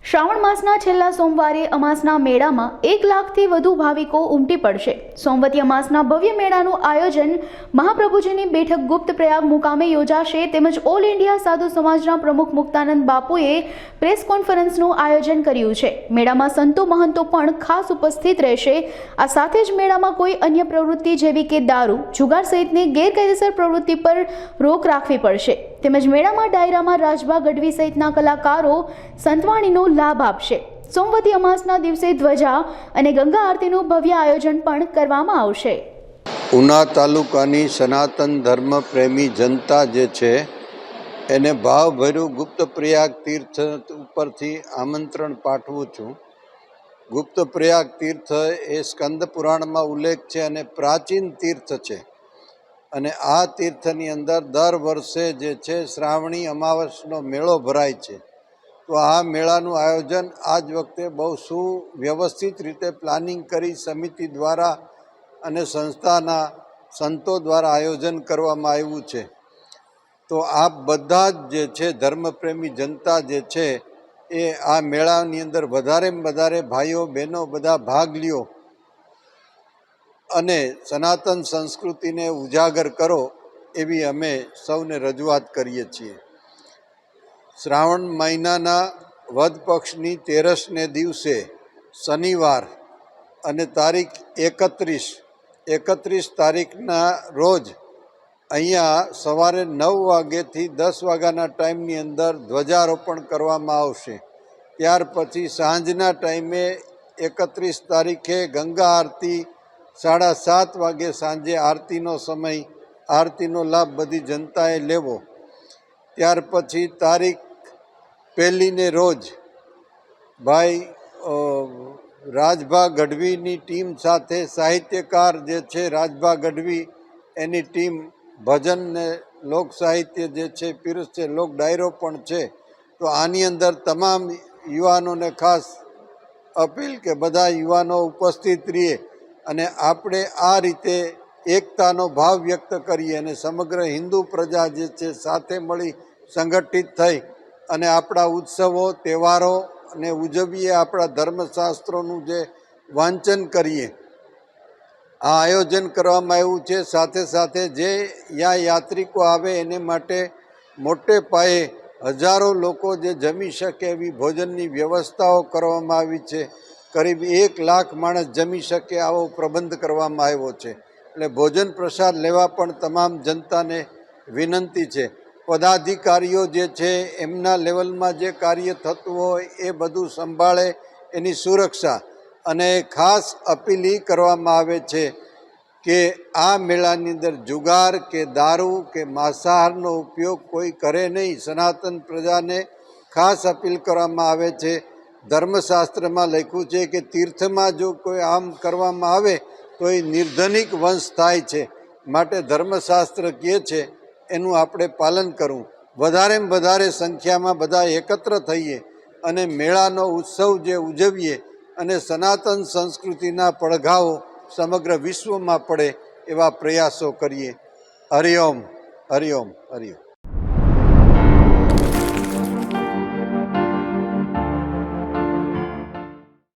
શ્રાવણ માસના છેલ્લા સોમવારે અમાસના મેળામાં 1 લાખથી વધુ ભાવિકો ઉમટી પડશે। સોમવતી અમાસના ભવ્ય મેળાનું આયોજન મહાપ્રભુજીની બેઠક ગુપ્ત પ્રયાગ મુકામે યોજાશે તેમજ ઓલ ઇન્ડિયા સાધુ સમાજના પ્રમુખ મુક્તાનંદ બાપુએ પ્રેસ કોન્ફરન્સનું આયોજન કર્યું છે। મેળામાં સંતો મહંતો પણ ખાસ ઉપસ્થિત રહેશે। આ સાથે જ મેળામાં કોઈ અન્ય પ્રવૃત્તિ જેવી કે દારૂ, જુગાર સહિતની ગેરકાયદેસર પ્રવૃત્તિ પર રોક રાખવી પડશે તેમજ મેળામાં ડાયરામાં રાજભા ગઢવી સહિતના કલાકારો સંતવાણીનો લાભ આપશે। સોમવતી અમાસના દિવસે ધ્વજા અને ગંગા આરતીનું ભવ્ય આયોજન પણ કરવામાં આવશે। ઉના તાલુકાની સનાતન ધર્મ પ્રેમી જનતા જે છે એને ભાવભર્યું ગુપ્ત પ્રયાગ તીર્થ ઉપરથી આમંત્રણ પાઠવું છું। ગુપ્ત પ્રયાગ તીર્થ એ સ્કંદ પુરાણમાં ઉલ્લેખ છે અને પ્રાચીન તીર્થ છે અને આ તીર્થની અંદર દર વર્ષે જે છે શ્રાવણી અમાવસનો મેળો ભરાય છે। તો આ મેળાનું આયોજન આજ વખતે બહુ સુવ્યવસ્થિત રીતે પ્લાનિંગ કરી સમિતિ દ્વારા અને સંસ્થાના સંતો દ્વારા આયોજન કરવામાં આવ્યું છે। તો આપ બધા જ જે છે ધર્મપ્રેમી જનતા જે છે એ આ મેળાની અંદર વધારેમાં વધારે ભાઈઓ બહેનો બધા ભાગ લ્યો અને સનાતન સંસ્કૃતિને ઉજાગર કરો એવી અમે સૌને રજૂઆત કરીએ છીએ। શ્રાવણ મહિનાના વદ પક્ષની 13ને દિવસે શનિવાર અને તારીખ 31 તારીખના રોજ અહીંયા સવારે 9 વાગ્યાથી 10 વાગ્યાના ટાઈમની અંદર ધ્વજારોપણ કરવામાં આવશે। ત્યાર પછી સાંજના ટાઈમે 31 તારીખે ગંગા આરતી 7:30 વાગે સાંજે આરતીનો સમય, આરતીનો લાભ બધી જનતાએ લેવો। ત્યાર પછી તારીખ 1ને રોજ ભાઈ રાજભા ગઢવીની ટીમ સાથે સાહિત્યકાર જે છે રાજભા ગઢવી એની ટીમ ભજન ને લોક સાહિત્ય જે છે પીરસશે, લોક ડાયરો પણ છે। તો આની અંદર તમામ યુવાનોને ખાસ અપીલ કે બધા યુવાનો ઉપસ્થિત રહીએ અને આપણે આ રીતે એકતાનો ભાવ વ્યક્ત કરીએ અને સમગ્ર હિન્દુ પ્રજા જે છે સાથે મળી સંગઠિત થઈ અને આપણા ઉત્સવો તહેવારો અને ઉજવીએ, આપણા ધર્મશાસ્ત્રોનું જે વાંચન કરીએ। આ આયોજન કરવામાં આવ્યું છે। સાથે સાથે જે ત્યાં યાત્રિકો આવે એને માટે મોટે પાયે હજારો લોકો જે જમી શકે એવી ભોજનની વ્યવસ્થાઓ કરવામાં આવી છે। કરીબ 1 લાખ માણસ જમી શકે આવો પ્રબંધ કરવામાં આવ્યો છે। એટલે ભોજન પ્રસાદ લેવા પણ તમામ જનતાને વિનંતી છે। પદાધિકારીઓ જે છે એમના લેવલમાં જે કાર્ય થતું હોય એ બધું સંભાળે, એની સુરક્ષા અને ખાસ અપીલ એ કરવામાં આવે છે કે આ મેળાની અંદર જુગાર કે દારૂ કે માંસાહારનો ઉપયોગ કોઈ કરે નહીં। સનાતન પ્રજાને ખાસ અપીલ કરવામાં આવે છે। ધર્મશાસ્ત્રમાં લખ્યું છે કે તીર્થમાં જો કોઈ આમ કરવામાં આવે તો એ નિર્ધનિક વંશ થાય છે, માટે ધર્મશાસ્ત્ર કહે છે એનું આપણે પાલન કરવું। વધારેમાં વધારે સંખ્યામાં બધા એકત્ર થઈએ અને મેળાનો ઉત્સવ જે ઉજવીએ અને સનાતન સંસ્કૃતિના પડઘાઓ સમગ્ર વિશ્વમાં પડે એવા પ્રયાસો કરીએ। હરિઓમ, હરિઓમ, હરિઓમ।